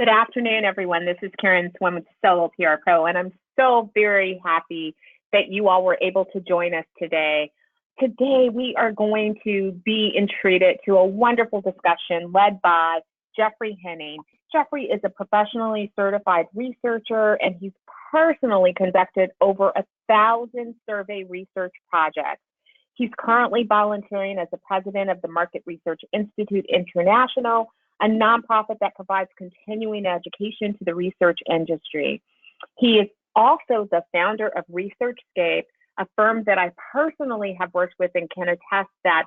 Good afternoon, everyone. This is Karen Swim with Solo PR Pro, and I'm so very happy that you all were able to join us today. Today, we are going to be entreated to a wonderful discussion led by Jeffrey Henning. Jeffrey is a professionally certified researcher, and he's personally conducted over 1,000 survey research projects. He's currently volunteering as the president of the Market Research Institute International, a nonprofit that provides continuing education to the research industry. He is also the founder of ResearchScape, a firm that I personally have worked with and can attest that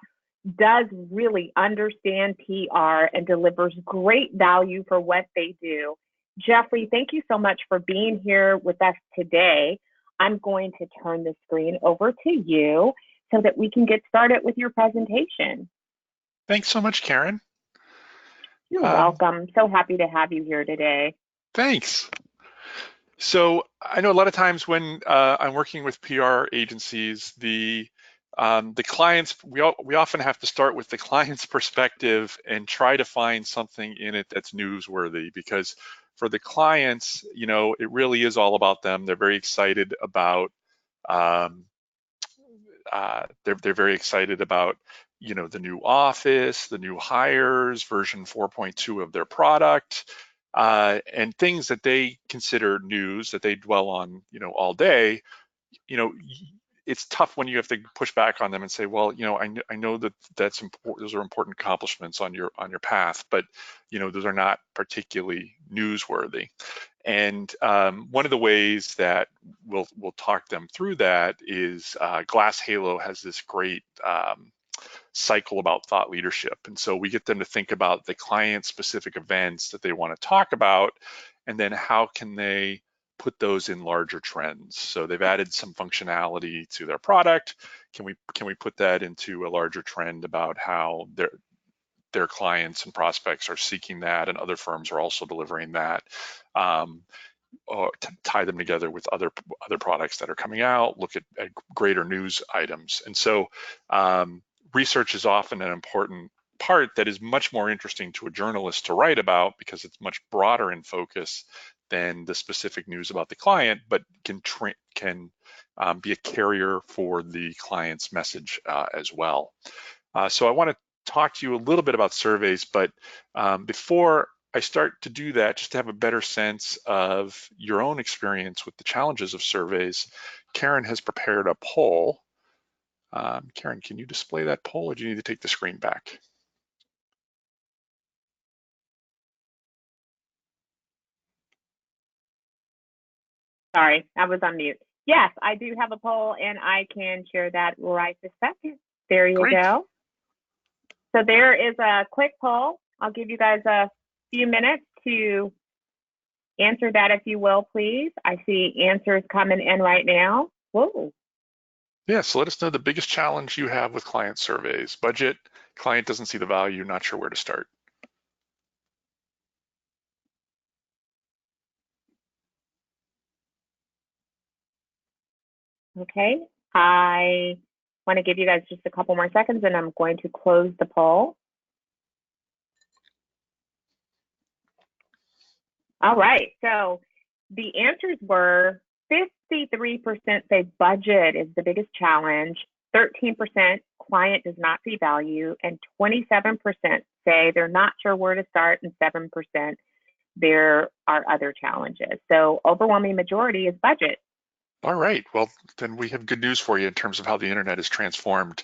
does really understand PR and delivers great value for what they do. Jeffrey, thank you so much for being here with us today. I'm going to turn the screen over to you so that we can get started with your presentation. Thanks so much, Karen. You're welcome. So happy to have you here today. Thanks. So I know a lot of times when I'm working with PR agencies, the clients, we often have to start with the client's perspective and try to find something in it that's newsworthy, because for the clients, you know, it really is all about them. They're very excited about they're very excited about, you know, the new office, the new hires, version 4.2 of their product, and things that they consider news that they dwell on, you know, all day. You know, it's tough when you have to push back on them and say, well, you know, I know that that's important. Those are important accomplishments on your path, but you know, those are not particularly newsworthy. And one of the ways that we'll talk them through that is Glass Halo has this great cycle about thought leadership. And so we get them to think about the client-specific events that they want to talk about, and then how can they put those in larger trends. So they've added some functionality to their product. Can we put that into a larger trend about how their clients and prospects are seeking that, and other firms are also delivering that, or to tie them together with other products that are coming out, look at greater news items. And so research is often an important part that is much more interesting to a journalist to write about, because it's much broader in focus than the specific news about the client, but can be a carrier for the client's message as well. So I want to talk to you a little bit about surveys, but before I start to do that, just to have a better sense of your own experience with the challenges of surveys, Karen has prepared a poll. Karen, can you display that poll, or do you need to take the screen back? Sorry, I was on mute. Yes, I do have a poll, and I can share that right this second. There you go. So there is a quick poll. I'll give you guys a few minutes to answer that, if you will, please. I see answers coming in right now. Whoa. Yeah, so let us know the biggest challenge you have with client surveys. Budget, client doesn't see the value, not sure where to start. Okay, I want to give you guys just a couple more seconds, and I'm going to close the poll. All right, so the answers were 53% say budget is the biggest challenge, 13% client does not see value, and 27% say they're not sure where to start, and 7% there are other challenges. So overwhelming majority is budget. All right, well, then we have good news for you in terms of how the internet has transformed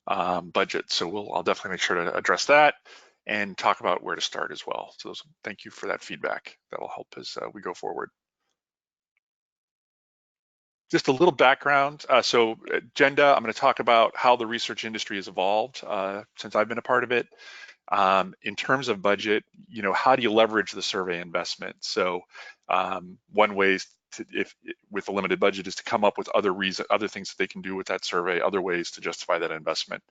budget. So I'll definitely make sure to address that and talk about where to start as well. So thank you for that feedback. That'll help as we go forward. Just a little background. So agenda, I'm going to talk about how the research industry has evolved since I've been a part of it. In terms of budget, you know, how do you leverage the survey investment? So one way with a limited budget is to come up with other things that they can do with that survey, other ways to justify that investment.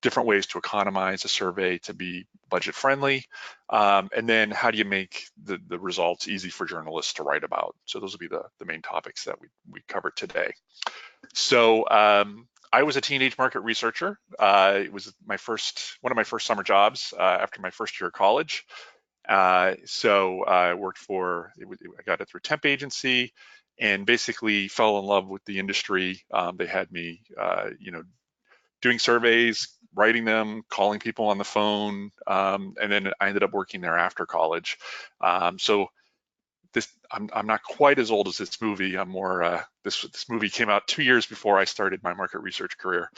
Different ways to economize a survey to be budget friendly, and then how do you make the results easy for journalists to write about? So those will be the main topics that we covered today. So I was a teenage market researcher. It was one of my first summer jobs after my first year of college. So I worked for, I got it through a temp agency and basically fell in love with the industry. They had me, doing surveys, writing them, calling people on the phone, and then I ended up working there after college. So I'm not quite as old as this movie. I'm more this movie came out 2 years before I started my market research career.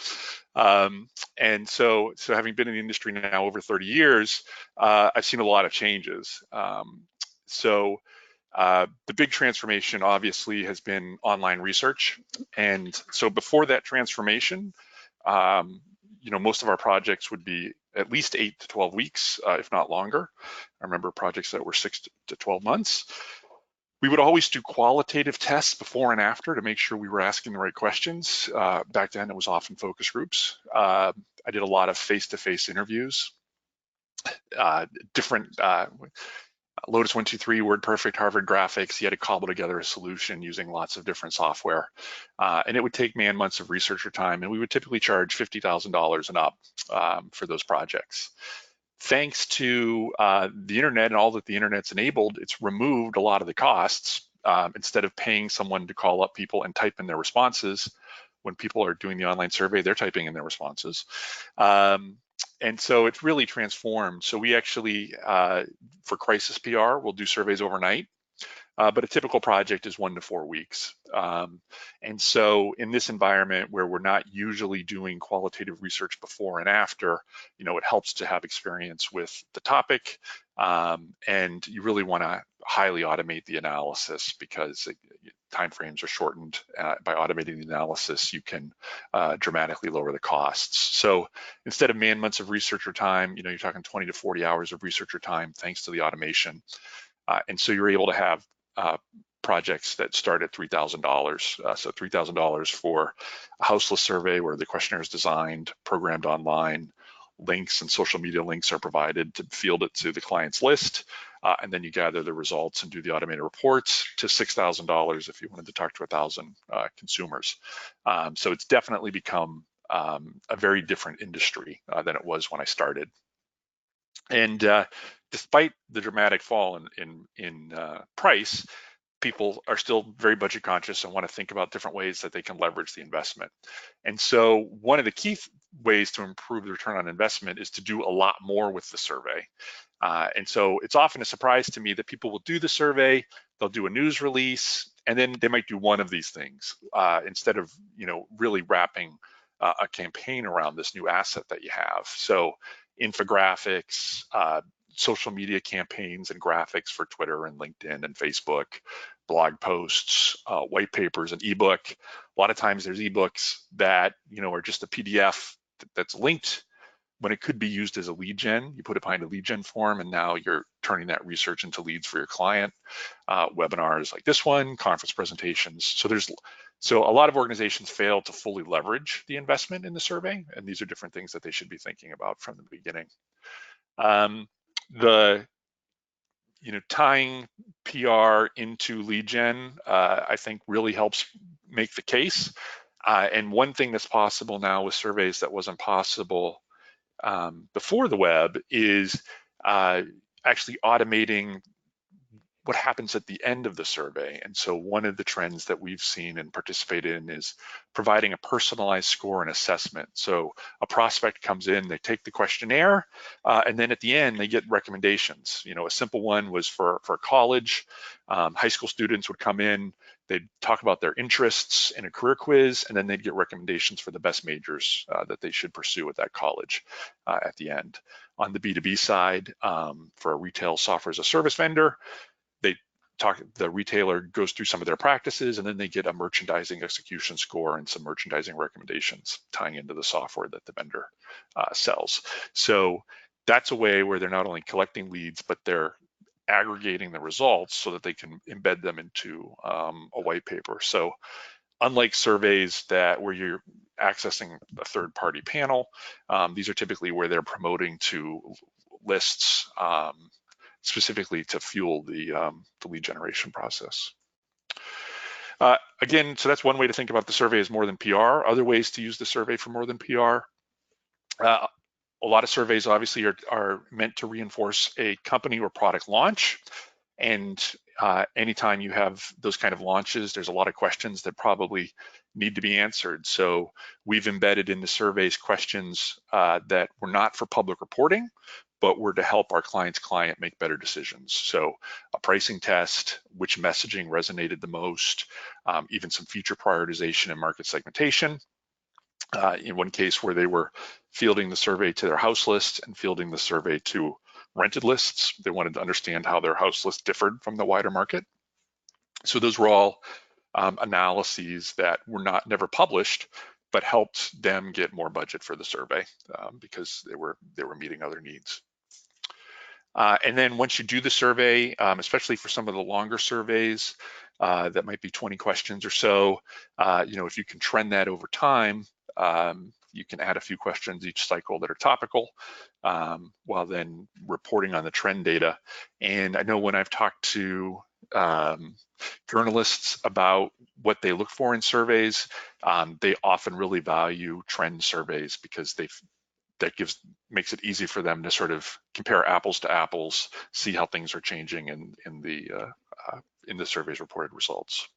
And so having been in the industry now over 30 years, I've seen a lot of changes. The big transformation obviously has been online research. And so before that transformation, most of our projects would be at least 8 to 12 weeks, if not longer. I remember projects that were 6 to 12 months. We would always do qualitative tests before and after to make sure we were asking the right questions. Back then, it was often focus groups. I did a lot of face-to-face interviews, different Lotus 123, WordPerfect, Harvard Graphics. You had to cobble together a solution using lots of different software. And it would take man months of researcher time, and we would typically charge $50,000 and up for those projects. Thanks to the internet and all that the internet's enabled, it's removed a lot of the costs. Instead of paying someone to call up people and type in their responses, when people are doing the online survey, they're typing in their responses. And so it's really transformed. So we actually, for crisis PR, we'll do surveys overnight. But a typical project is 1 to 4 weeks. And so in this environment where we're not usually doing qualitative research before and after, it helps to have experience with the topic. And you really want to highly automate the analysis because timeframes are shortened. By automating the analysis, you can dramatically lower the costs. So instead of man months of researcher time, you're talking 20 to 40 hours of researcher time thanks to the automation. And so you're able to have projects that start at $3,000. So $3,000 for a houseless survey where the questionnaire is designed, programmed online, links and social media links are provided to field it to the client's list. And then you gather the results and do the automated reports, to $6,000 if you wanted to talk to 1,000 consumers. So it's definitely become a very different industry than it was when I started. And despite the dramatic fall in price, people are still very budget conscious and want to think about different ways that they can leverage the investment. And so one of the key ways to improve the return on investment is to do a lot more with the survey. And so it's often a surprise to me that people will do the survey, they'll do a news release, and then they might do one of these things instead of really wrapping a campaign around this new asset that you have. So infographics, social media campaigns and graphics for Twitter and LinkedIn and Facebook, blog posts, white papers, and ebook. A lot of times there's ebooks that are just a PDF that's linked when it could be used as a lead gen. You put it behind a lead gen form, and now you're turning that research into leads for your client. Webinars like this one, conference presentations. So a lot of organizations fail to fully leverage the investment in the survey, and these are different things that they should be thinking about from the beginning. Tying PR into lead gen, I think really helps make the case. And one thing that's possible now with surveys that wasn't possible before the web is actually automating what happens at the end of the survey. And so one of the trends that we've seen and participated in is providing a personalized score and assessment. So a prospect comes in, they take the questionnaire, and then at the end they get recommendations. A simple one was for college. High school students would come in, they'd talk about their interests in a career quiz, and then they'd get recommendations for the best majors that they should pursue at that college at the end. On the B2B side, for a retail software as a service vendor, the retailer goes through some of their practices, and then they get a merchandising execution score and some merchandising recommendations tying into the software that the vendor sells. So that's a way where they're not only collecting leads, but they're aggregating the results so that they can embed them into a white paper. So unlike surveys where you're accessing a third-party panel, these are typically where they're promoting to lists specifically to fuel the lead generation process. Again, so that's one way to think about the survey as more than PR. Other ways to use the survey for more than PR. A lot of surveys obviously are meant to reinforce a company or product launch. And anytime you have those kind of launches, there's a lot of questions that probably need to be answered. So we've embedded in the surveys questions that were not for public reporting, but were to help our client's client make better decisions. So a pricing test, which messaging resonated the most, even some feature prioritization and market segmentation. In one case where they were fielding the survey to their house list and fielding the survey to rented lists. They wanted to understand how their house list differed from the wider market. So those were all analyses that were never published, but helped them get more budget for the survey because they were meeting other needs. And then once you do the survey, especially for some of the longer surveys that might be 20 questions or so, if you can trend that over time, you can add a few questions each cycle that are topical, while then reporting on the trend data. And I know when I've talked to journalists about what they look for in surveys, they often really value trend surveys because that makes it easy for them to sort of compare apples to apples, see how things are changing in the survey's reported results.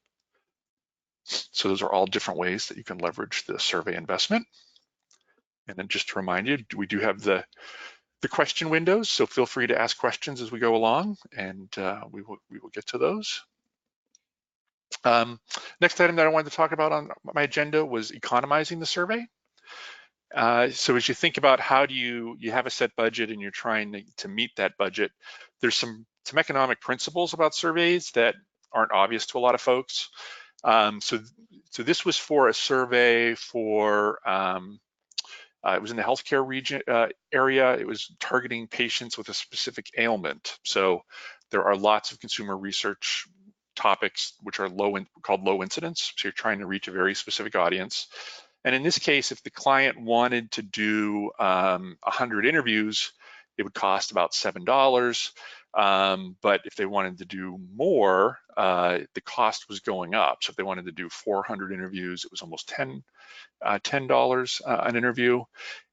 So those are all different ways that you can leverage the survey investment. And then just to remind you, we do have the question windows, so feel free to ask questions as we go along, and we will get to those. Next item that I wanted to talk about on my agenda was economizing the survey. So as you think about how do you have a set budget and you're trying to meet that budget, there's some economic principles about surveys that aren't obvious to a lot of folks. So this was for a survey for, it was in the healthcare region area. It was targeting patients with a specific ailment. So there are lots of consumer research topics which are called low incidence. So you're trying to reach a very specific audience. And in this case, if the client wanted to do 100 interviews, it would cost about $7. But if they wanted to do more, the cost was going up. So if they wanted to do 400 interviews, it was almost $10 an interview.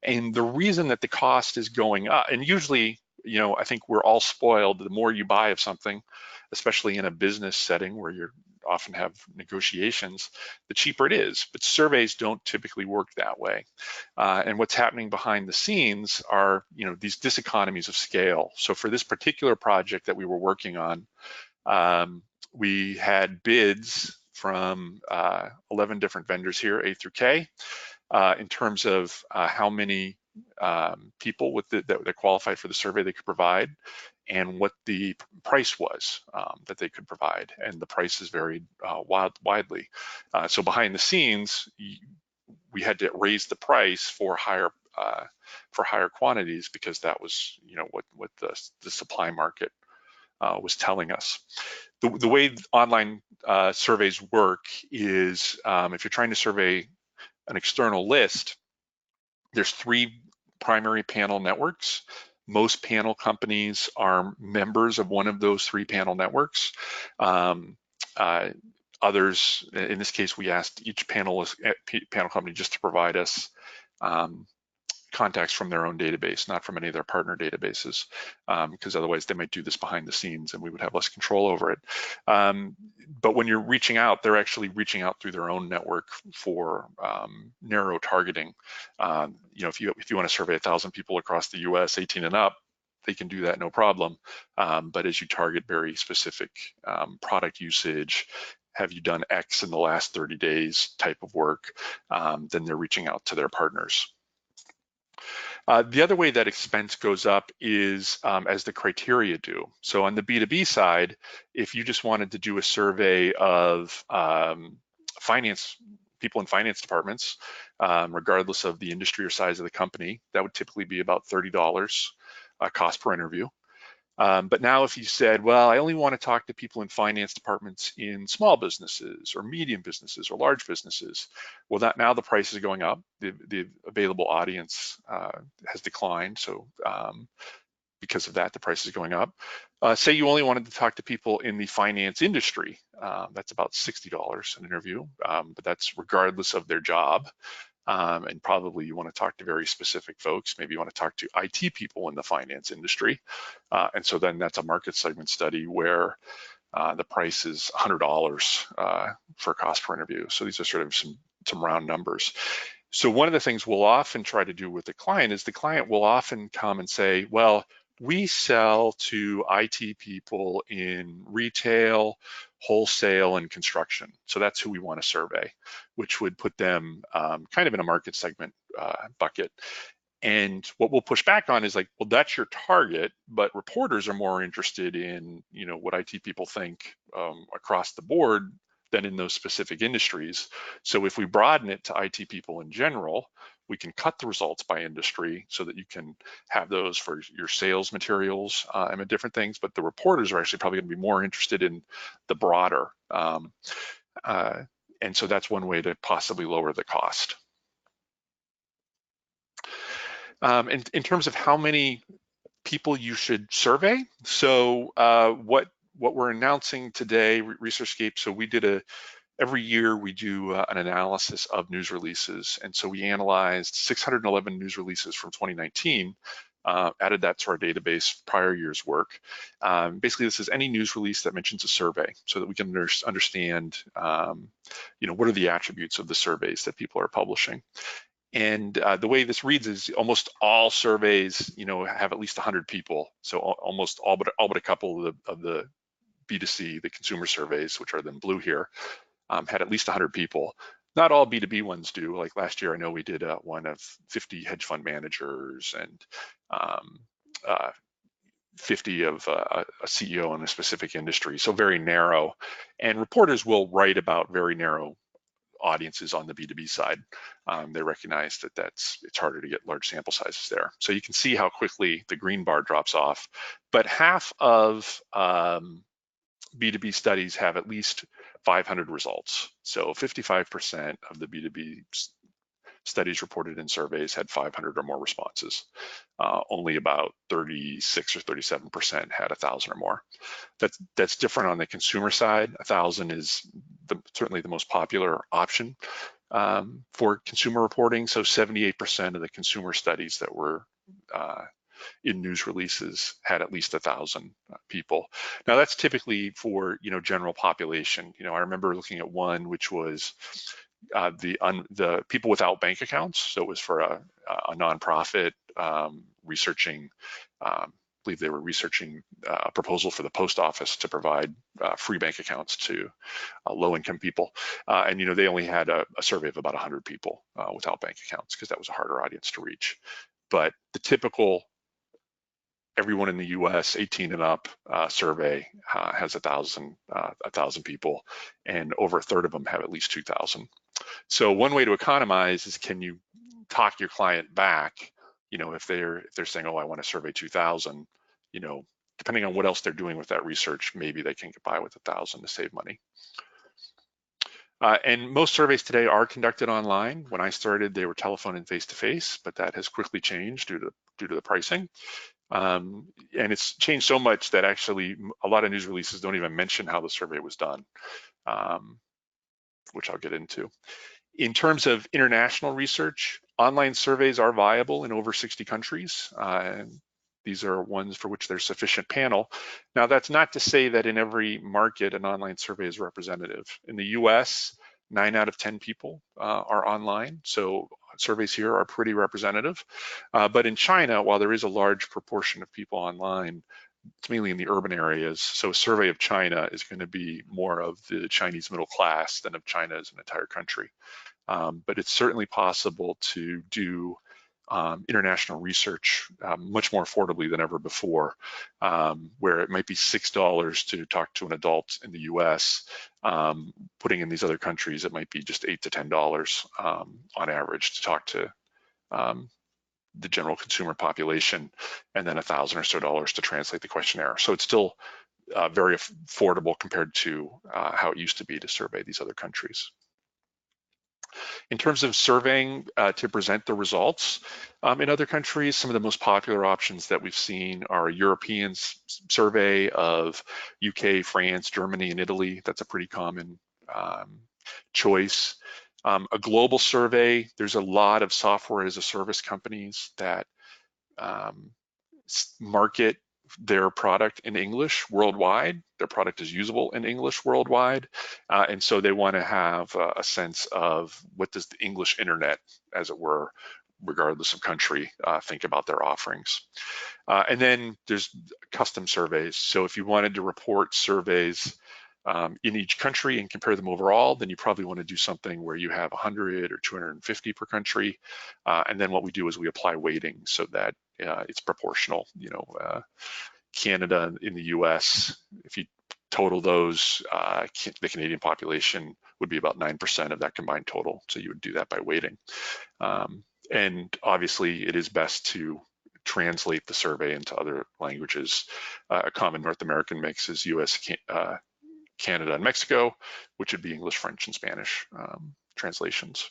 And the reason that the cost is going up, and usually, I think we're all spoiled. The more you buy of something, especially in a business setting where you often have negotiations, the cheaper it is. But surveys don't typically work that way. And what's happening behind the scenes are, these diseconomies of scale. So for this particular project that we were working on, we had bids from 11 different vendors here, A through K, in terms of how many people that qualified for the survey they could provide, and what the price was that they could provide, and the prices varied widely. So behind the scenes, we had to raise the price for higher quantities because that was, what the supply market was telling us. The way online surveys work is if you're trying to survey an external list, there's 3 primary panel networks. Most panel companies are members of one of those 3 panel networks. Others, in this case, we asked each panel company just to provide us contacts from their own database, not from any of their partner databases, because otherwise they might do this behind the scenes and we would have less control over it. But when you're reaching out, they're actually reaching out through their own network for narrow targeting. If you want to survey 1,000 people across the US, 18 and up, they can do that no problem. But as you target very specific product usage, have you done X in the last 30 days type of work, then they're reaching out to their partners. The other way that expense goes up is as the criteria do. So on the B2B side, if you just wanted to do a survey of people in finance departments, regardless of the industry or size of the company, that would typically be about $30 cost per interview. But now if you said, well, I only want to talk to people in finance departments in small businesses or medium businesses or large businesses, well, now the price is going up. The available audience has declined. So because of that, the price is going up. Say you only wanted to talk to people in the finance industry. That's about $60 an interview, but that's regardless of their job. and probably you want to talk to very specific folks. Maybe you want to talk to IT people in the finance industry. And so then that's a market segment study where the price is $100 for a cost per interview. So these are sort of some round numbers. So one of the things we'll often try to do with the client is the client will often come and say, well, we sell to IT people in retail, wholesale, and construction. So that's who we want to survey, which would put them kind of in a market segment bucket. And what we'll push back on is like, well, that's your target, but reporters are more interested in, what IT people think across the board than in those specific industries. So if we broaden it to IT people in general, we can cut the results by industry so that you can have those for your sales materials and different things. But the reporters are actually probably going to be more interested in the broader. And so that's one way to possibly lower the cost. In terms of how many people you should survey, so what we're announcing today, ResearchGate, so we did every year we do an analysis of news releases, and so we analyzed 611 news releases from 2019, added that to our database, prior year's work. Basically, this is any news release that mentions a survey, so that we can understand, what are the attributes of the surveys that people are publishing. And the way this reads is almost all surveys, have at least 100 people. So almost all but a couple of the B2C, the consumer surveys, which are then blue here, had at least 100 people. Not all B2B ones do. Like last year, I know we did one of 50 hedge fund managers and 50 of a CEO in a specific industry. So very narrow. And reporters will write about very narrow audiences on the B2B side. They recognize that it's harder to get large sample sizes there. So you can see how quickly the green bar drops off. But half of B2B studies have at least 500 results. So 55% of the B2B studies reported in surveys had 500 or more responses. Only about 36 or 37% had 1,000 or more. That's different on the consumer side. 1,000 is certainly the most popular option for consumer reporting. So 78% of the consumer studies that were in news releases had at least 1,000 people. Now that's typically for general population. I remember looking at one which was the people without bank accounts. So it was for a nonprofit researching. I believe they were researching a proposal for the post office to provide free bank accounts to low-income people, and they only had a survey of about 100 people without bank accounts because that was a harder audience to reach. But the typical everyone in the U.S. 18 and up survey has 1,000 people, and over a third of them have at least 2,000. So one way to economize is, can you talk your client back? If they're saying, oh, I want to survey 2,000, depending on what else they're doing with that research, maybe they can get by with 1,000 to save money. And most surveys today are conducted online. When I started, they were telephone and face-to-face, but that has quickly changed due to the pricing. And it's changed so much that actually a lot of news releases don't even mention how the survey was done, which I'll get into. In terms of international research, online surveys are viable in over 60 countries. And these are ones for which there's sufficient panel. Now, that's not to say that in every market an online survey is representative. In the US, 9 out of 10 people are online. So surveys here are pretty representative. But in China, while there is a large proportion of people online, it's mainly in the urban areas. So a survey of China is going to be more of the Chinese middle class than of China as an entire country. But it's certainly possible to do international research much more affordably than ever before, where it might be $6 to talk to an adult in the US. Putting in these other countries, it might be just $8 to $10 on average to talk to the general consumer population, and then $1,000 or so to translate the questionnaire. So it's still very affordable compared to how it used to be to survey these other countries. In terms of surveying to present the results, in other countries, some of the most popular options that we've seen are a European survey of UK, France, Germany, and Italy. That's a pretty common choice. A global survey, there's a lot of software as a service companies that market their product in English worldwide. Their product is usable in English worldwide. And so they want to have a sense of what does the English internet, as it were, regardless of country, think about their offerings. And then there's custom surveys. So if you wanted to report surveys in each country and compare them overall, then you probably want to do something where you have 100 or 250 per country. And then what we do is we apply weighting so that it's proportional. Canada in the US, if you total those, the Canadian population would be about 9% of that combined total. So you would do that by weighting. And obviously it is best to translate the survey into other languages. A common North American mix is US, Canada, and Mexico, which would be English, French, and Spanish translations.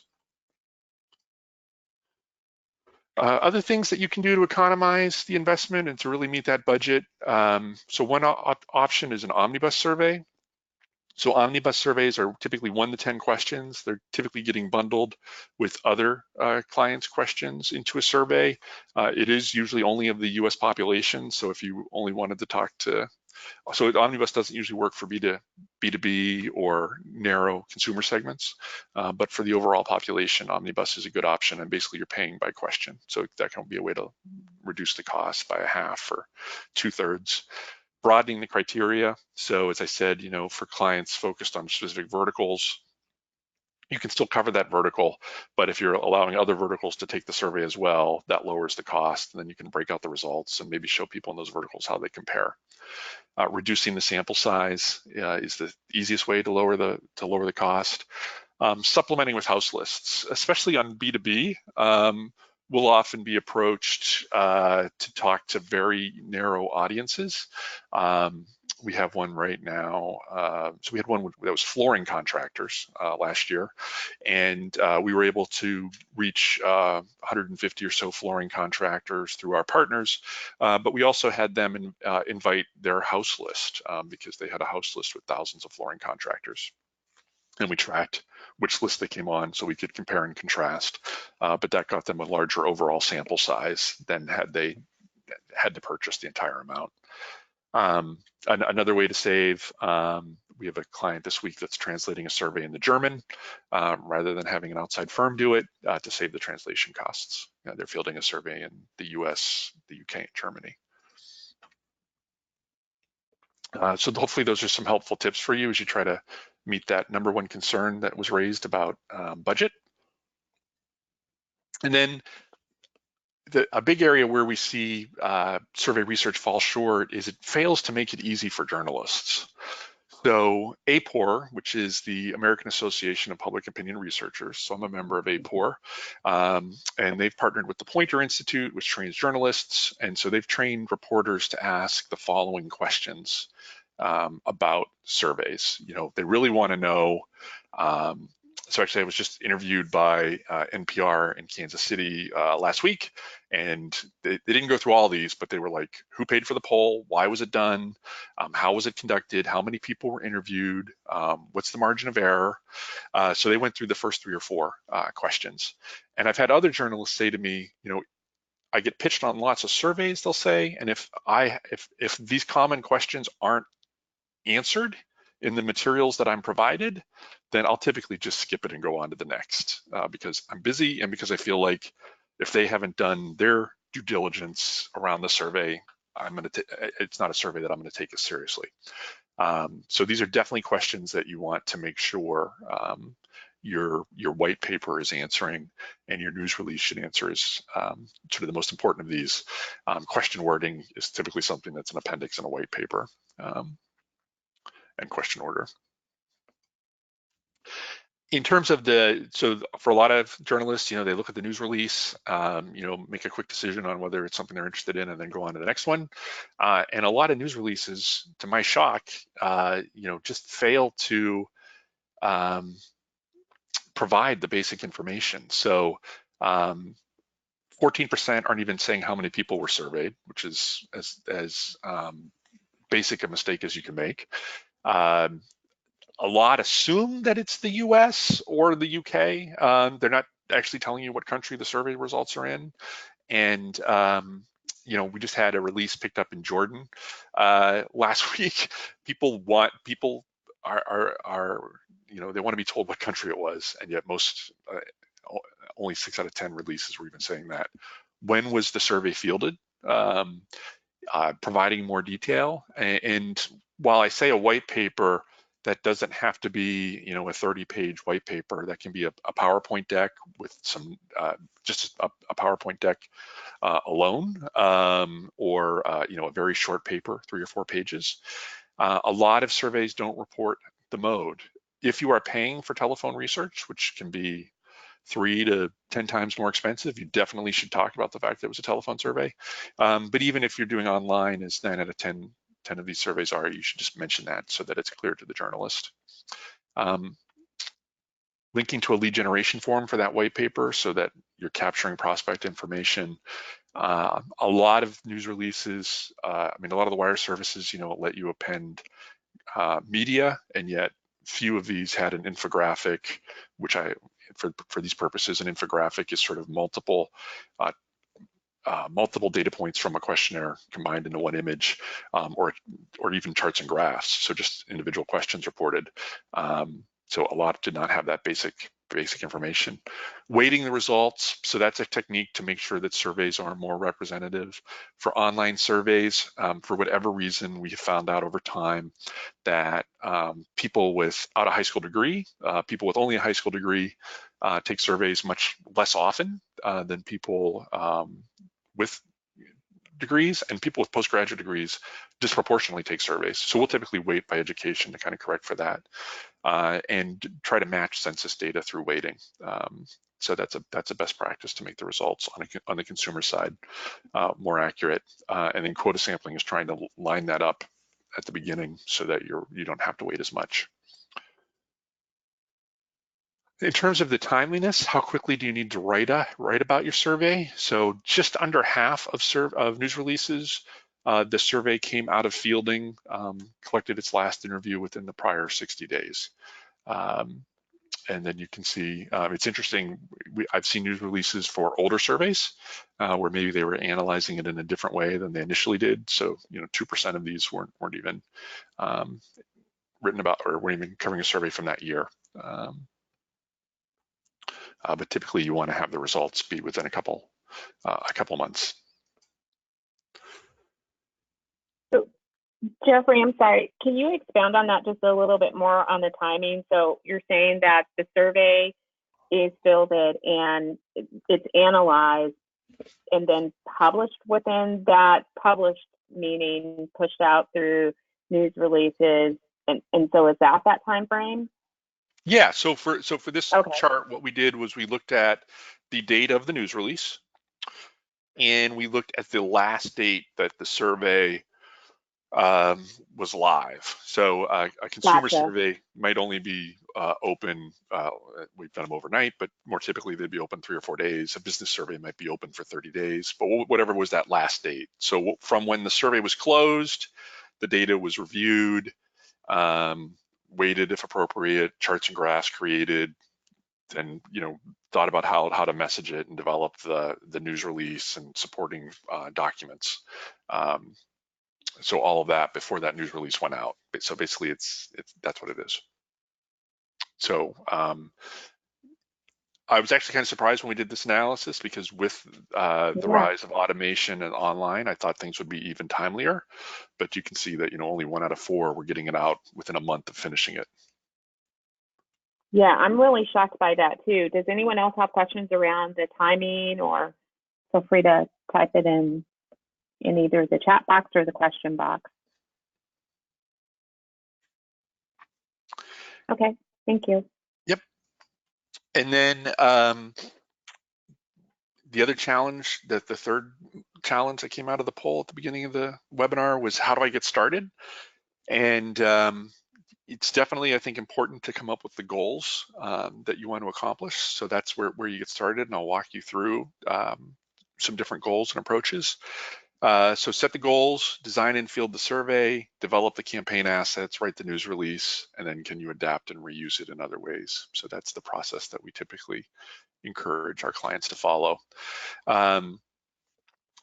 Other things that you can do to economize the investment and to really meet that budget. So one option is an omnibus survey. So omnibus surveys are typically 1 to 10 questions. They're typically getting bundled with other clients' questions into a survey. It is usually only of the US population. So if you only wanted to talk to, so omnibus doesn't usually work for B2B or narrow consumer segments, but for the overall population, omnibus is a good option, and basically you're paying by question. So that can be a way to reduce the cost by a half or 2/3. Broadening the criteria. So as I said, for clients focused on specific verticals, you can still cover that vertical, but if you're allowing other verticals to take the survey as well, that lowers the cost, and then you can break out the results and maybe show people in those verticals how they compare. Reducing the sample size is the easiest way to lower the cost. Supplementing with house lists, especially on B2B, we'll often be approached to talk to very narrow audiences. We have one right now. So we had one that was flooring contractors last year, and we were able to reach 150 or so flooring contractors through our partners, but we also had them invite their house list because they had a house list with thousands of flooring contractors. And we tracked which list they came on so we could compare and contrast, but that got them a larger overall sample size than had they had to purchase the entire amount. Another way to save, we have a client this week that's translating a survey into German rather than having an outside firm do it to save the translation costs. They're fielding a survey in the US, the UK, and Germany. So hopefully those are some helpful tips for you as you try to meet that number one concern that was raised about budget. And then a big area where we see survey research fall short is it fails to make it easy for journalists. So APOR, which is the American Association of Public Opinion Researchers, so I'm a member of APOR, and they've partnered with the Poynter Institute, which trains journalists, and so they've trained reporters to ask the following questions about surveys. They really want to know. So actually, I was just interviewed by NPR in Kansas City last week, and they didn't go through all these, but they were like, who paid for the poll? Why was it done? How was it conducted? How many people were interviewed? What's the margin of error? So they went through the first 3 or 4 questions. And I've had other journalists say to me, I get pitched on lots of surveys, they'll say, and if these common questions aren't answered in the materials that I'm provided, then I'll typically just skip it and go on to the next because I'm busy and because I feel like if they haven't done their due diligence around the survey, it's not a survey that I'm going to take as seriously. So these are definitely questions that you want to make sure your white paper is answering and your news release should answer is sort of the most important of these. Question wording is typically something that's an appendix in a white paper. And question order. In terms of so for a lot of journalists, they look at the news release, make a quick decision on whether it's something they're interested in and then go on to the next one. And a lot of news releases, to my shock, just fail to provide the basic information. So 14% aren't even saying how many people were surveyed, which is as basic a mistake as you can make. A lot assume that it's the US or the UK. They're not actually telling you what country the survey results are in. And we just had a release picked up in Jordan last week. People are they want to be told what country it was, and yet only 6 out of 10 releases were even saying that. When was the survey fielded? Providing more detail. And while I say a white paper, that doesn't have to be, a 30-page white paper. That can be a PowerPoint deck with some, just a PowerPoint deck alone, or a very short paper, 3 or 4 pages. A lot of surveys don't report the mode. If you are paying for telephone research, which can be 3 to 10 times more expensive, you definitely should talk about the fact that it was a telephone survey. But even if you're doing online, as 9 out of 10 of these surveys are, you should just mention that so that it's clear to the journalist. Linking to a lead generation form for that white paper so that you're capturing prospect information. A lot of news releases, a lot of the wire services, let you append media, and yet few of these had an infographic, which for these purposes, an infographic is sort of multiple data points from a questionnaire combined into one image, or even charts and graphs, so just individual questions reported. So a lot did not have that basic information. Weighting the results, so that's a technique to make sure that surveys are more representative. For online surveys, for whatever reason, we found out over time that people without a high school degree, people with only a high school degree, take surveys much less often than people with degrees, and people with postgraduate degrees disproportionately take surveys. So we'll typically weight by education to kind of correct for that, and try to match census data through weighting. So that's a best practice to make the results on the consumer side more accurate. And then quota sampling is trying to line that up at the beginning so that you don't have to wait as much. In terms of the timeliness, how quickly do you need to write about your survey? So just under half of news releases, the survey came out of fielding, collected its last interview within the prior 60 days. And then you can see, it's interesting, I've seen news releases for older surveys where maybe they were analyzing it in a different way than they initially did. So 2% of these weren't even written about, or weren't even covering a survey from that year. But typically you want to have the results be within a couple months. So, Jeffrey, I'm sorry, can you expound on that just a little bit more on the timing? So you're saying that the survey is fielded and it's analyzed and then published within that, published meaning pushed out through news releases, and so is that time frame? Yeah, so for this chart, what we did was we looked at the date of the news release, and we looked at the last date that the survey was live. So a consumer survey might only be open, we've done them overnight, but more typically they'd be open 3 or 4 days. A business survey might be open for 30 days, but whatever was that last date. So from when the survey was closed, the data was reviewed, weighted if appropriate, charts and graphs created, and thought about how to message it and develop the news release and supporting documents. So all of that before that news release went out. So basically, that's what it is. So I was actually kind of surprised when we did this analysis, because with the rise of automation and online, I thought things would be even timelier. But you can see that only 1 out of 4 were getting it out within a month of finishing it. Yeah, I'm really shocked by that too. Does anyone else have questions around the timing, or feel free to type it in either the chat box or the question box. Okay, thank you. Yep. And then the other challenge, the third challenge that came out of the poll at the beginning of the webinar was, how do I get started? And it's definitely, I think, important to come up with the goals that you want to accomplish. So that's where you get started, and I'll walk you through some different goals and approaches. So set the goals, design and field the survey, develop the campaign assets, write the news release, and then can you adapt and reuse it in other ways? So that's the process that we typically encourage our clients to follow.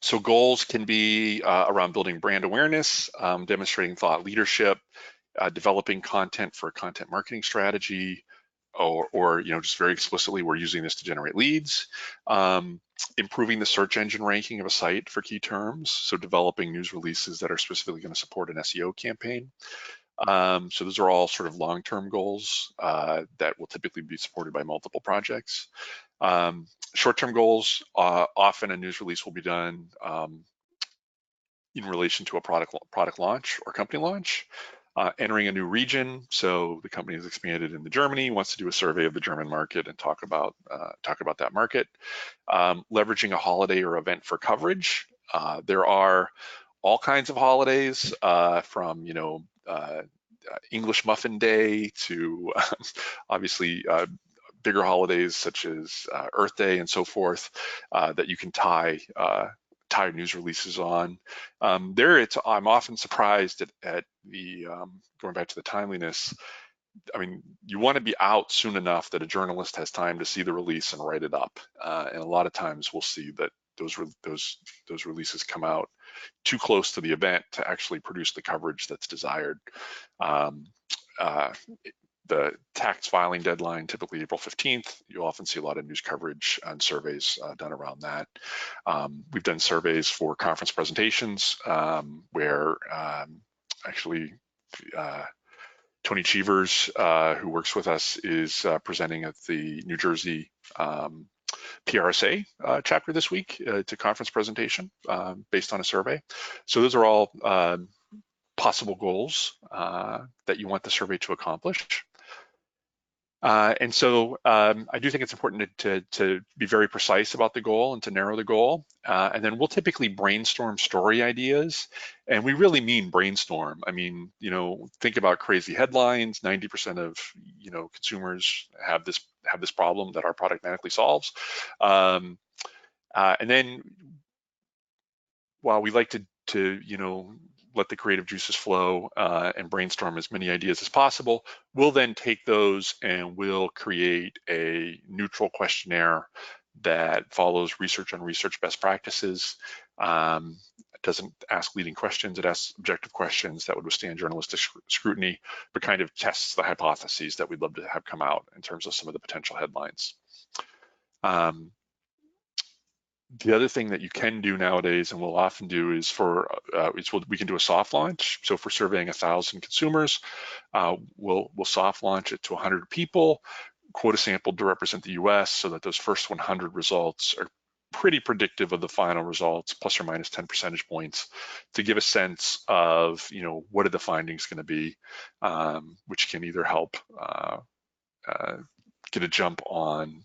So goals can be around building brand awareness, demonstrating thought leadership, developing content for a content marketing strategy, or just very explicitly, we're using this to generate leads. Improving the search engine ranking of a site for key terms, so developing news releases that are specifically going to support an SEO campaign. So those are all sort of long-term goals that will typically be supported by multiple projects. Short-term goals, often a news release will be done in relation to a product launch or company launch. Entering a new region, so the company has expanded into Germany, wants to do a survey of the German market and talk about that market. Leveraging a holiday or event for coverage. There are all kinds of holidays, from English Muffin Day to obviously bigger holidays such as Earth Day and so forth, that you can tie news releases on. I'm often surprised at the, going back to the timeliness, I mean, you want to be out soon enough that a journalist has time to see the release and write it up. And a lot of times we'll see that those releases come out too close to the event to actually produce the coverage that's desired. The tax filing deadline, typically April 15th, you'll often see a lot of news coverage and surveys done around that. We've done surveys for conference presentations where actually Tony Cheevers, who works with us, is presenting at the New Jersey PRSA chapter this week. It's a conference presentation based on a survey. So those are all possible goals that you want the survey to accomplish. And so I do think it's important to be very precise about the goal and to narrow the goal. And then we'll typically brainstorm story ideas. And we really mean brainstorm. I mean, think about crazy headlines. 90% of, consumers have this problem that our product magically solves. And then while we like to let the creative juices flow and brainstorm as many ideas as possible, we'll then take those and we'll create a neutral questionnaire that follows research on research best practices. It doesn't ask leading questions, it asks objective questions that would withstand journalistic scrutiny, but kind of tests the hypotheses that we'd love to have come out in terms of some of the potential headlines. The other thing that you can do nowadays, and we'll often do, is we can do a soft launch. So if we're surveying 1,000 consumers, we'll soft launch it to 100 people, quote a sample to represent the US, so that those first 100 results are pretty predictive of the final results, plus or minus 10 percentage points, to give a sense of, what are the findings going to be, which can either help get a jump on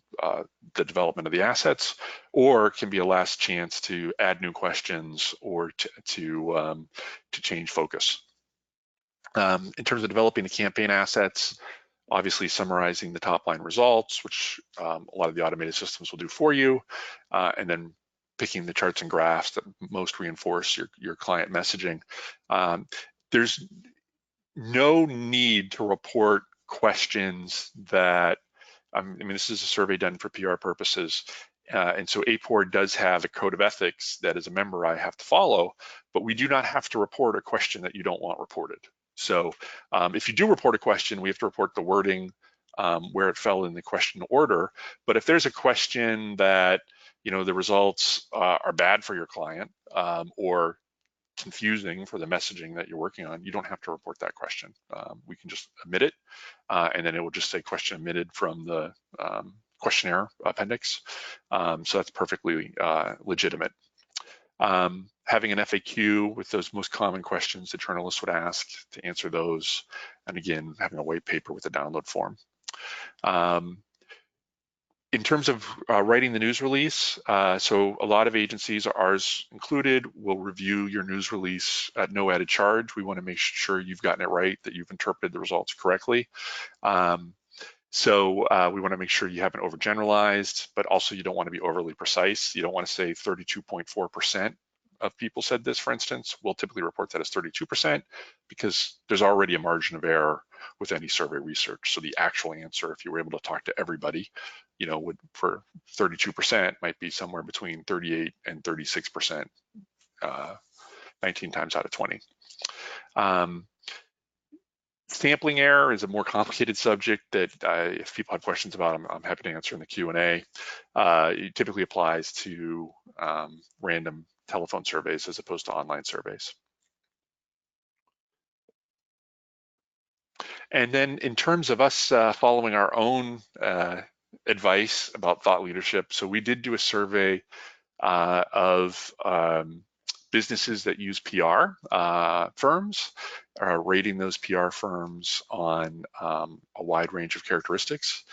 the development of the assets, or can be a last chance to add new questions or to change focus. In terms of developing the campaign assets, obviously summarizing the top line results, which a lot of the automated systems will do for you, and then picking the charts and graphs that most reinforce your client messaging. There's no need to report questions that, I mean, this is a survey done for PR purposes, and so APOR does have a code of ethics that as a member I have to follow, but we do not have to report a question that you don't want reported. So if you do report a question, we have to report the wording, where it fell in the question order. But if there's a question that, the results are bad for your client, or confusing for the messaging that you're working on, you don't have to report that question. We can just omit it, and then it will just say question omitted from the questionnaire appendix. So that's perfectly legitimate. Having an FAQ with those most common questions that journalists would ask to answer those, and again, having a white paper with a download form. In terms of writing the news release, so a lot of agencies, ours included, will review your news release at no added charge. We want to make sure you've gotten it right, that you've interpreted the results correctly. So we want to make sure you haven't overgeneralized, but also you don't want to be overly precise. You don't want to say 32.4%. of people said this, for instance, we'll typically report that as 32% because there's already a margin of error with any survey research. So the actual answer, if you were able to talk to everybody, would for 32% might be somewhere between 38 and 36%, 19 times out of 20. Sampling error is a more complicated subject that if people have questions about, I'm happy to answer in the Q&A. It typically applies to random telephone surveys as opposed to online surveys. And then in terms of us following our own advice about thought leadership, so we did do a survey of businesses that use PR firms, rating those PR firms on a wide range of characteristics.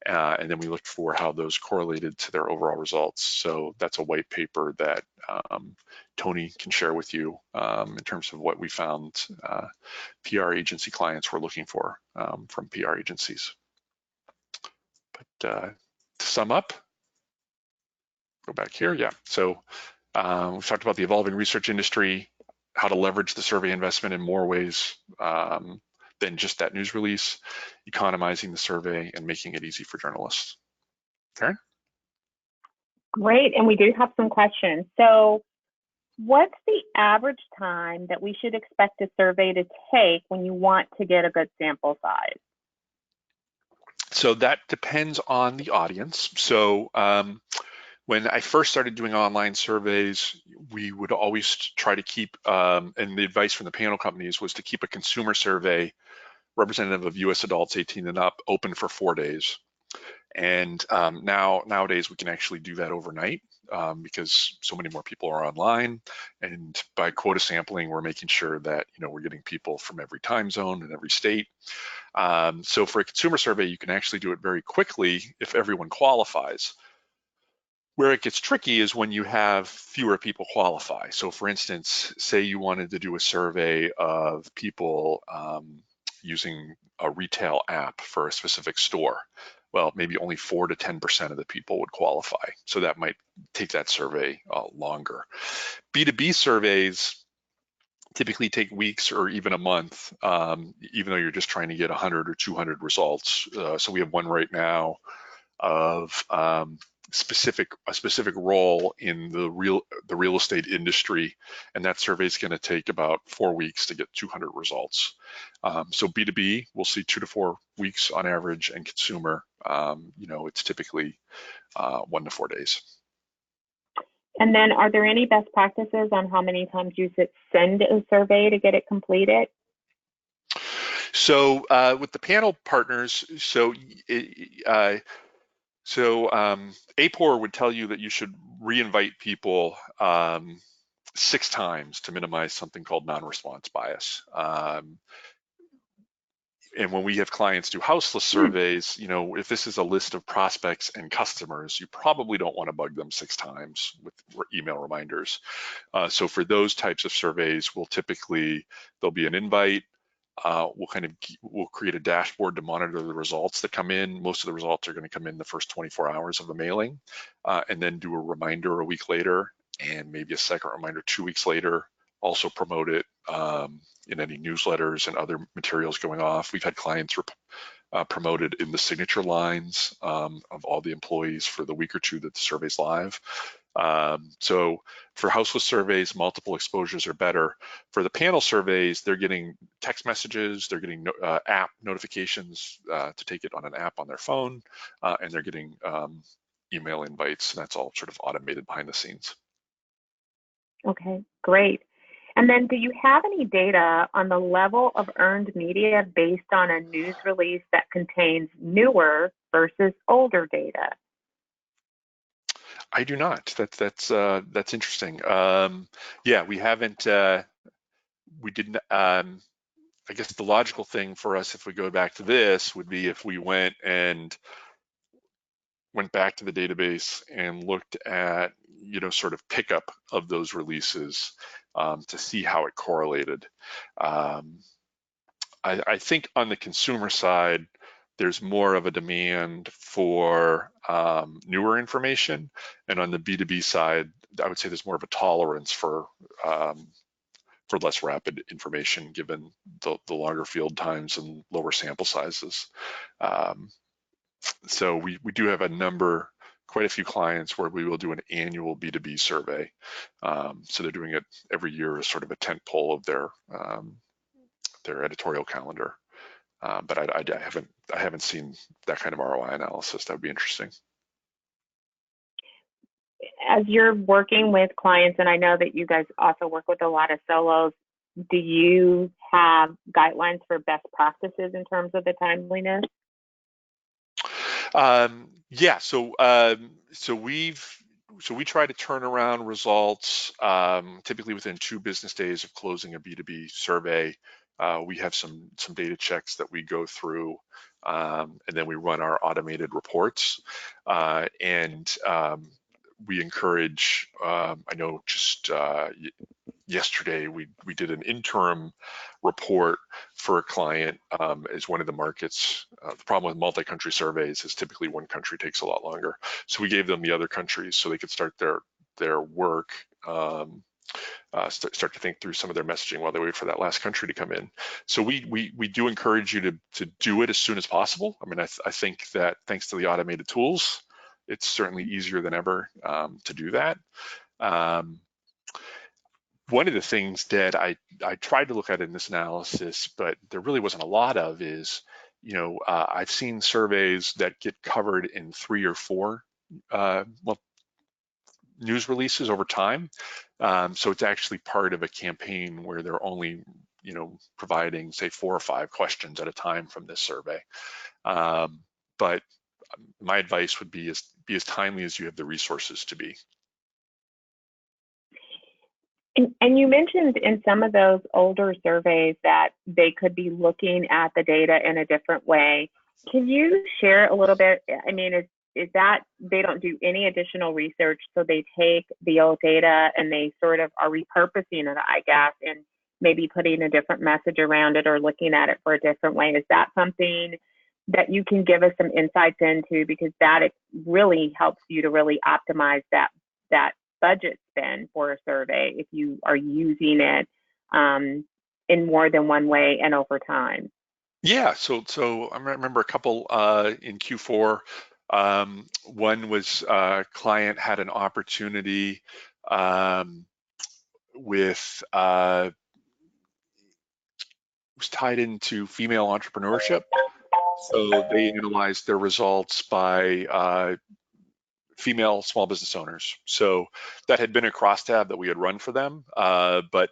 And then we looked for how those correlated to their overall results. So that's a white paper that Tony can share with you in terms of what we found PR agency clients were looking for from PR agencies. But to sum up, go back here, yeah. So we've talked about the evolving research industry, how to leverage the survey investment in more ways than just that news release, economizing the survey and making it easy for journalists. Karen? Great, and we do have some questions. So what's the average time that we should expect a survey to take when you want to get a good sample size? So that depends on the audience. So when I first started doing online surveys, we would always try to keep, and the advice from the panel companies was to keep a consumer survey representative of US adults 18 and up open for 4 days. And nowadays we can actually do that overnight because so many more people are online. And by quota sampling, we're making sure that we're getting people from every time zone and every state. So for a consumer survey, you can actually do it very quickly if everyone qualifies. Where it gets tricky is when you have fewer people qualify. So for instance, say you wanted to do a survey of people using a retail app for a specific store. Well, maybe only 4 to 10% of the people would qualify. So that might take that survey longer. B2B surveys typically take weeks or even a month, even though you're just trying to get 100 or 200 results. So we have one right now of a specific role in the real estate industry, and that survey is going to take about 4 weeks to get 200 results. So B2B, we'll see 2 to 4 weeks on average, and consumer, it's typically 1 to 4 days. And then are there any best practices on how many times you should send a survey to get it completed? So with the panel partners, APOR would tell you that you should re-invite people 6 times to minimize something called non-response bias. And when we have clients do houseless surveys, if this is a list of prospects and customers, you probably don't want to bug them 6 times with email reminders. So for those types of surveys, there'll be an invite. We'll create a dashboard to monitor the results that come in. Most of the results are going to come in the first 24 hours of the mailing, and then do a reminder a week later, and maybe a second reminder 2 weeks later. Also promote it in any newsletters and other materials going off. We've had clients promoted in the signature lines of all the employees for the week or two that the survey's live. So for houseless surveys, multiple exposures are better. For the panel surveys, they're getting text messages, they're getting app notifications to take it on an app on their phone, and they're getting email invites, and that's all sort of automated behind the scenes. Okay, great. And then do you have any data on the level of earned media based on a news release that contains newer versus older data? I do not. That's interesting. Yeah, we haven't. We didn't. I guess the logical thing for us, if we go back to this, would be if we went back to the database and looked at sort of pickup of those releases to see how it correlated. I think on the consumer side, there's more of a demand for newer information, and on the B2B side, I would say there's more of a tolerance for less rapid information given the longer field times and lower sample sizes. So we do have quite a few clients where we will do an annual B2B survey. So they're doing it every year as sort of a tent pole of their editorial calendar. But I haven't seen that kind of ROI analysis. That would be interesting. As you're working with clients, and I know that you guys also work with a lot of solos, do you have guidelines for best practices in terms of the timeliness? Yeah, so we try to turn around results typically within 2 business days of closing a B2B survey. We have some data checks that we go through, and then we run our automated reports. And we encourage, I know just yesterday we did an interim report for a client as one of the markets. The problem with multi-country surveys is typically one country takes a lot longer. So we gave them the other countries so they could start their work, start to think through some of their messaging while they wait for that last country to come in. So we do encourage you to do it as soon as possible. I mean, I think that thanks to the automated tools, it's certainly easier than ever to do that. One of the things that I tried to look at in this analysis, but there really wasn't a lot of, is, I've seen surveys that get covered in 3 or 4 news releases over time. So it's actually part of a campaign where they're only, providing, say, 4 or 5 questions at a time from this survey. But my advice would be as timely as you have the resources to be. And you mentioned in some of those older surveys that they could be looking at the data in a different way. Can you share a little bit? I mean, is that they don't do any additional research, so they take the old data and they sort of are repurposing it, I guess, and maybe putting a different message around it or looking at it for a different way? Is that something that you can give us some insights into? Because that really helps you to really optimize that budget spend for a survey if you are using it in more than one way and over time. Yeah, so I remember a couple in Q4. One was client had an opportunity with was tied into female entrepreneurship. So they analyzed their results by female small business owners. So that had been a crosstab that we had run for them, but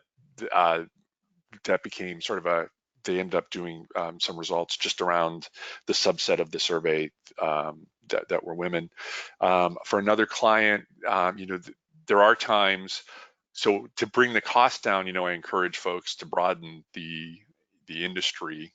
that became sort of they ended up doing some results just around the subset of the survey that were women. For another client, there are times, so to bring the cost down, I encourage folks to broaden the industry,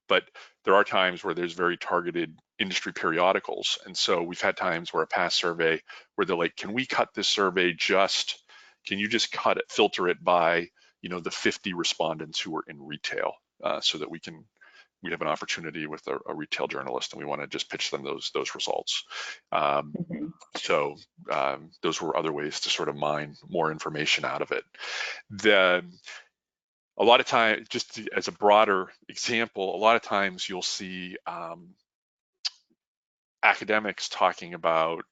but there are times where there's very targeted industry periodicals. And so we've had times where a past survey where they're like, can we cut this survey can you just filter it by, the 50 respondents who were in retail, so that we have an opportunity with a retail journalist and we want to just pitch them those results. So those were other ways to sort of mine more information out of it. A lot of times, just as a broader example, a lot of times you'll see academics talking about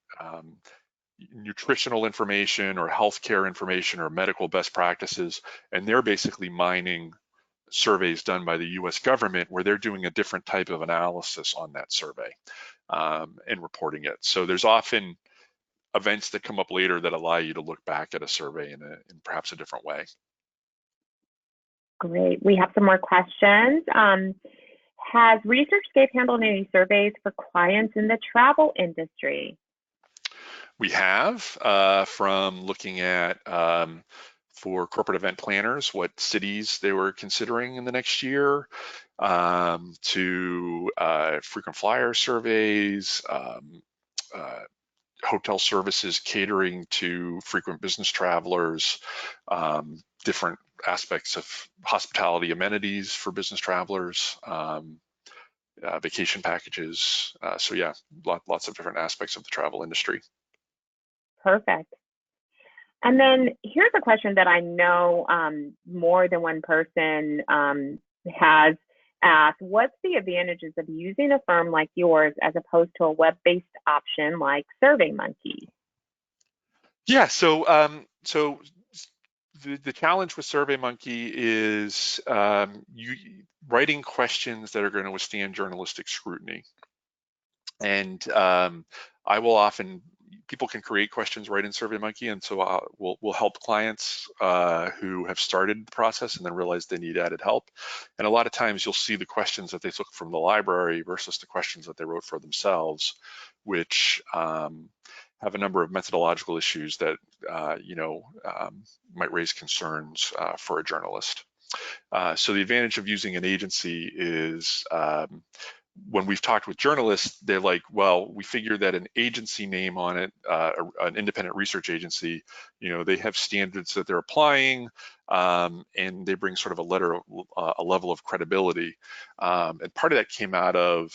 nutritional information or healthcare information or medical best practices, and they're basically mining surveys done by the US government where they're doing a different type of analysis on that survey and reporting it. So there's often events that come up later that allow you to look back at a survey in perhaps a different way. Great. We have some more questions. Has ResearchScape handled any surveys for clients in the travel industry? We have, from looking at for corporate event planners, what cities they were considering in the next year, to frequent flyer surveys, hotel services catering to frequent business travelers, different aspects of hospitality amenities for business travelers, vacation packages. So yeah, lots of different aspects of the travel industry. Perfect. And then here's a question that I know more than one person has asked. What's the advantages of using a firm like yours as opposed to a web-based option like SurveyMonkey? Yeah, so the challenge with SurveyMonkey is you writing questions that are going to withstand journalistic scrutiny. And I will often, people can create questions right in SurveyMonkey, and so we'll help clients who have started the process and then realize they need added help. And a lot of times you'll see the questions that they took from the library versus the questions that they wrote for themselves, which have a number of methodological issues that might raise concerns for a journalist. So the advantage of using an agency is when we've talked with journalists, they're like, well, we figure that an agency name on it, an independent research agency, they have standards that they're applying, and they bring sort of a level of credibility. And part of that came out of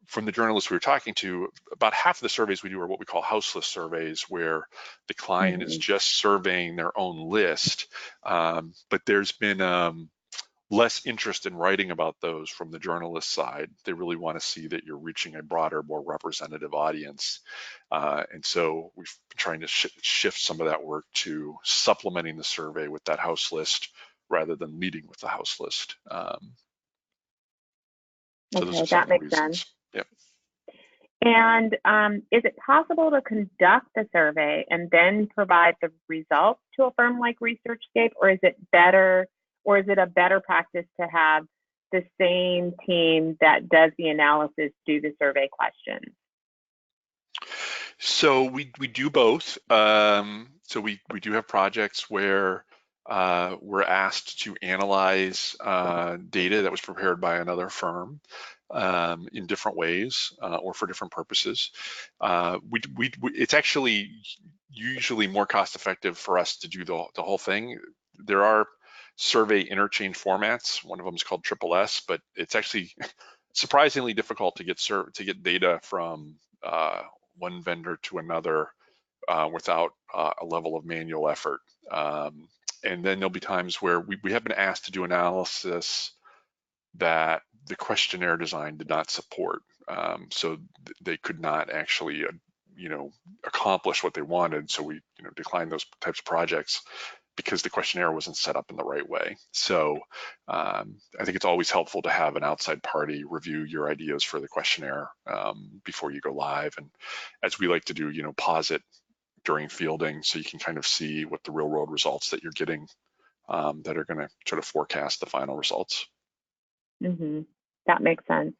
from the journalists we were talking to. About half of the surveys we do are what we call houseless surveys, where the client is just surveying their own list. But there's been less interest in writing about those from the journalist side. They really want to see that you're reaching a broader, more representative audience. And so we've been trying to shift some of that work to supplementing the survey with that house list rather than leading with the house list. So those Okay, are some that of the makes sense. reasons. Yep. And is it possible to conduct the survey and then provide the results to a firm like ResearchScape, or is it a better practice to have the same team that does the analysis do the survey questions? So we do both. So we do have projects where we're asked to analyze data that was prepared by another firm in different ways or for different purposes. It's actually usually more cost effective for us to do the whole thing. There are survey interchange formats. One of them is called S, but it's actually surprisingly difficult to get data from one vendor to another without a level of manual effort. And then there'll be times where we have been asked to do analysis that the questionnaire design did not support. So they could not actually, accomplish what they wanted. So we, declined those types of projects because the questionnaire wasn't set up in the right way. So I think it's always helpful to have an outside party review your ideas for the questionnaire before you go live. And as we like to do, pause it during fielding so you can kind of see what the real world results that you're getting that are going to sort of forecast the final results. Mm-hmm. That makes sense.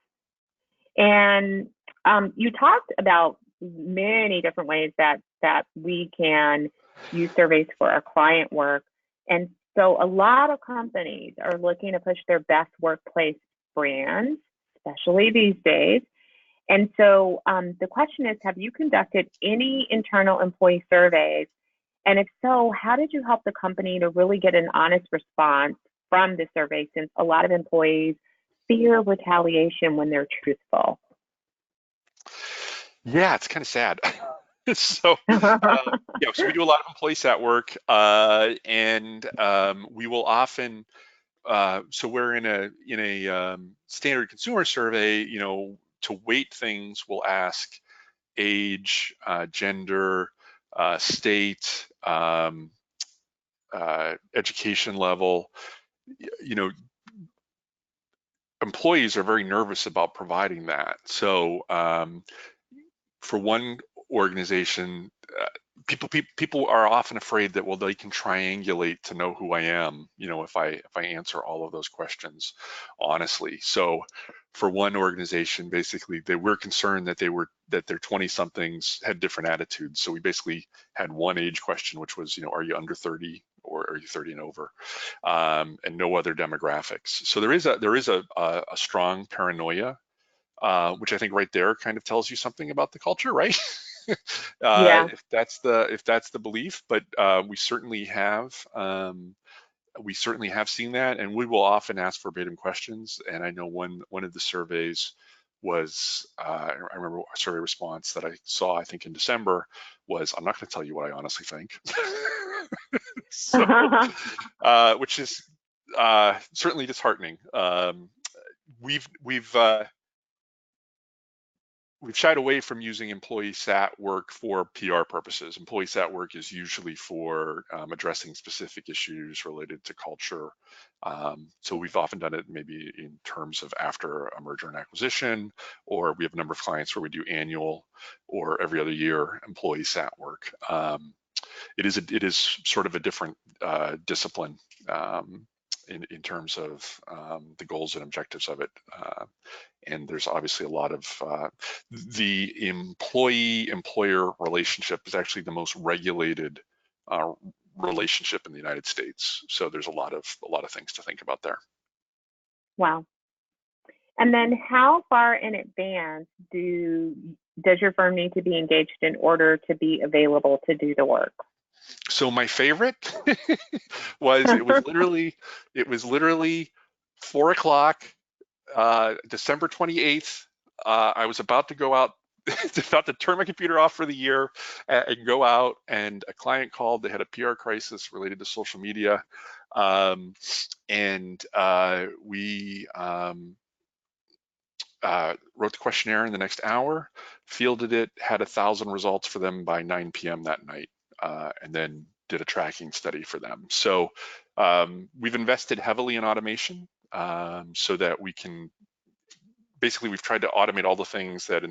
And you talked about many different ways that we can use surveys for our client work. And so a lot of companies are looking to push their best workplace brands, especially these days. And so the question is, have you conducted any internal employee surveys? And if so, how did you help the company to really get an honest response from the survey, since a lot of employees fear retaliation when they're truthful? Yeah, it's kind of sad. So, so we do a lot of employee sat work, and we will often. So we're in a standard consumer survey. To weight things, we'll ask age, gender, state, education level. You know, employees are very nervous about providing that. So for one organization, people are often afraid that, well, they can triangulate to know who I am, if I answer all of those questions honestly. So for one organization, basically they were concerned that their 20 somethings had different attitudes. So we basically had one age question, which was, are you under 30 or are you 30 and over, and no other demographics. So there is a strong paranoia, which I think right there kind of tells you something about the culture, right? Yeah. If that's the belief, but we certainly have seen that, and we will often ask verbatim questions. And I know one of the surveys was, I remember a survey response that I saw, I think in December, was, I'm not going to tell you what I honestly think. So, which is certainly disheartening. We've shied away from using employee sat work for PR purposes. Employee sat work is usually for addressing specific issues related to culture. So we've often done it maybe in terms of after a merger and acquisition, or we have a number of clients where we do annual or every other year employee sat work. It is sort of a different discipline in terms of the goals and objectives of it. And there's obviously a lot of the employee-employer relationship is actually the most regulated relationship in the United States. So there's a lot of things to think about there. Wow. And then how far in advance does your firm need to be engaged in order to be available to do the work? So my favorite was it was literally 4 o'clock, December 28th. I was about to go out, about to turn my computer off for the year and go out, and a client called. They had a PR crisis related to social media, and we wrote the questionnaire in the next hour, fielded it, had 1,000 results for them by 9 p.m. that night, and then did a tracking study for them. So we've invested heavily in automation so that we can, basically we've tried to automate all the things that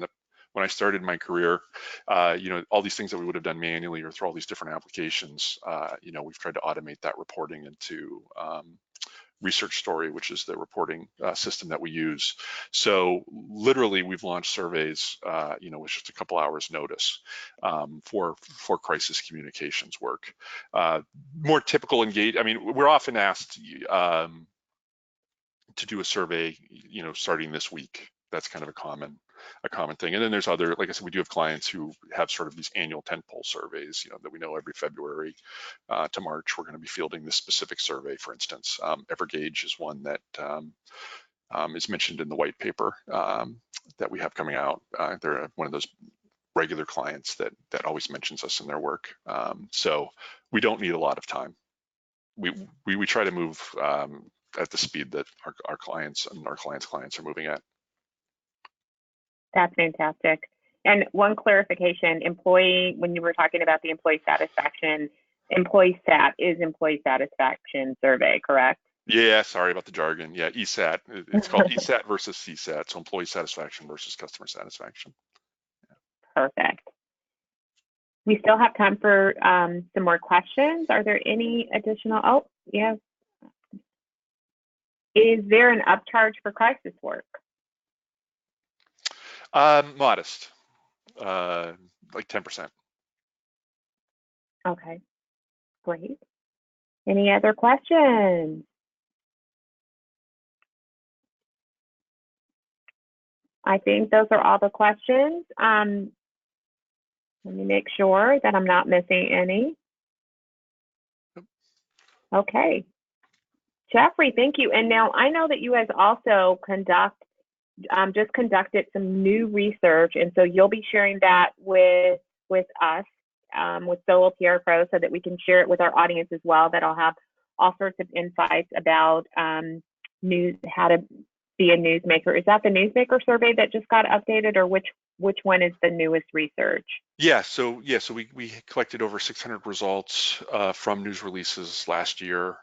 when I started my career, all these things that we would have done manually or through all these different applications, we've tried to automate that reporting into Research Story, which is the reporting system that we use. So literally we've launched surveys, with just a couple hours notice for crisis communications work. More typical we're often asked to do a survey, starting this week. That's kind of a common thing. And then there's other, like I said, we do have clients who have sort of these annual tentpole surveys, that we know every February to March, we're going to be fielding this specific survey, for instance. Evergage is one that is mentioned in the white paper that we have coming out. They're one of those regular clients that always mentions us in their work. So we don't need a lot of time. We try to move at the speed that our clients and our clients' clients are moving at. That's fantastic. And one clarification, when you were talking about the employee satisfaction, employee sat is employee satisfaction survey, correct? Yeah, sorry about the jargon. Yeah, ESAT. It's called ESAT versus CSAT, so employee satisfaction versus customer satisfaction. Perfect. We still have time for some more questions. Are there any additional? Oh, yes. Is there an upcharge for crisis work? Modest, like 10%. Okay, great. Any other questions? I think those are all the questions. Let me make sure that I'm not missing any. Okay. Jeffrey, thank you. And now I know that you guys also just conducted some new research, and so you'll be sharing that with us, with Solo PR Pro, so that we can share it with our audience as well. That'll have all sorts of insights about news, how to be a newsmaker. Is that the newsmaker survey that just got updated, or which one is the newest research? Yeah, so we collected over 600 results from news releases last year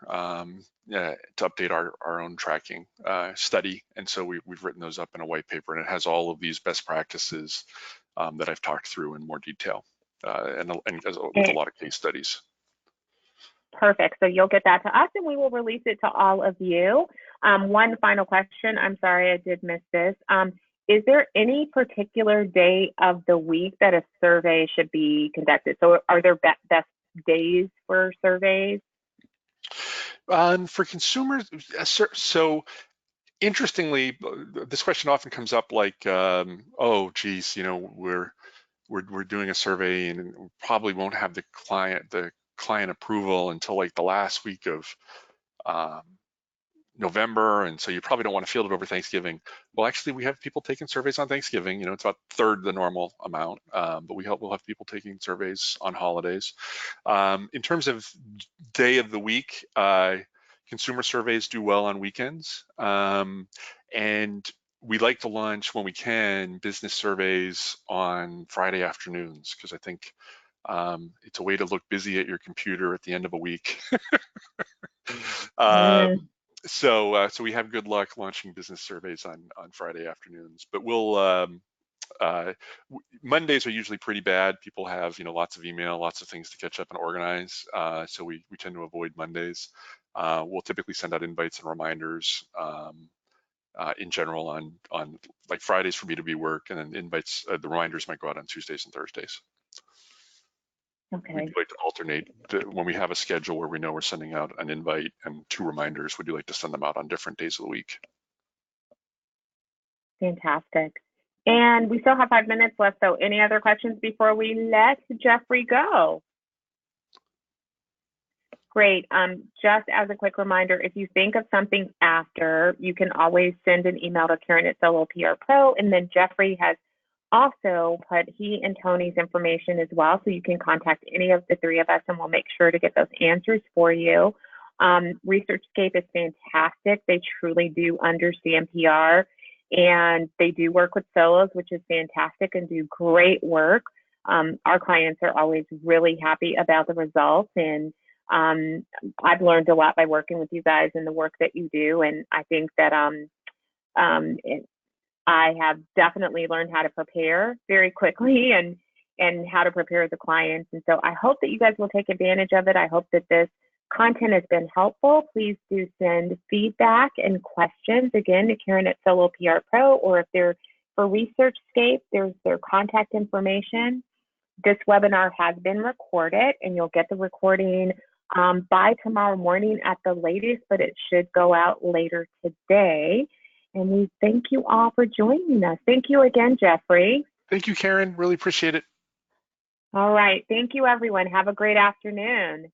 to update our own tracking study, and so we've written those up in a white paper, and it has all of these best practices that I've talked through in more detail, and with a lot of case studies. Perfect. So you'll get that to us, and we will release it to all of you. One final question. I'm sorry, I did miss this. Is there any particular day of the week that a survey should be conducted? So are there best days for surveys? For consumers, so interestingly, this question often comes up like, oh, geez, we're doing a survey and we probably won't have the client approval until like the last week of November, and so you probably don't want to field it over Thanksgiving. Well, actually, we have people taking surveys on Thanksgiving. It's about a third the normal amount, but we'll have people taking surveys on holidays. In terms of day of the week, consumer surveys do well on weekends, and we like to launch when we can business surveys on Friday afternoons because I think it's a way to look busy at your computer at the end of a week. Mm. So we have good luck launching business surveys on Friday afternoons, but uh, Mondays are usually pretty bad. People have lots of email, lots of things to catch up and organize, so we tend to avoid Mondays. We'll typically send out invites and reminders in general on like Fridays for B2B work, and then invites, the reminders might go out on Tuesdays and Thursdays. We Okay. do like to alternate when we have a schedule where we know we're sending out an invite and 2 reminders. We do like to send them out on different days of the week. Fantastic. And we still have 5 minutes left. So any other questions before we let Jeffrey go? Great. Just as a quick reminder, if you think of something after, you can always send an email to Karen at Solo PR Pro, and then Jeffrey has also put he and Tony's information as well, so you can contact any of the 3 of us, and we'll make sure to get those answers for you. ResearchScape is fantastic. They truly do understand PR, and they do work with solos, which is fantastic, and do great work. Our clients are always really happy about the results, and I've learned a lot by working with you guys and the work that you do, and I think that I have definitely learned how to prepare very quickly and how to prepare the clients. And so I hope that you guys will take advantage of it. I hope that this content has been helpful. Please do send feedback and questions again to Karen at Solo PR Pro, or if they're for ResearchScape, there's their contact information. This webinar has been recorded, and you'll get the recording by tomorrow morning at the latest, but it should go out later today. And we thank you all for joining us. Thank you again, Jeffrey. Thank you, Karen. Really appreciate it. All right. Thank you, everyone. Have a great afternoon.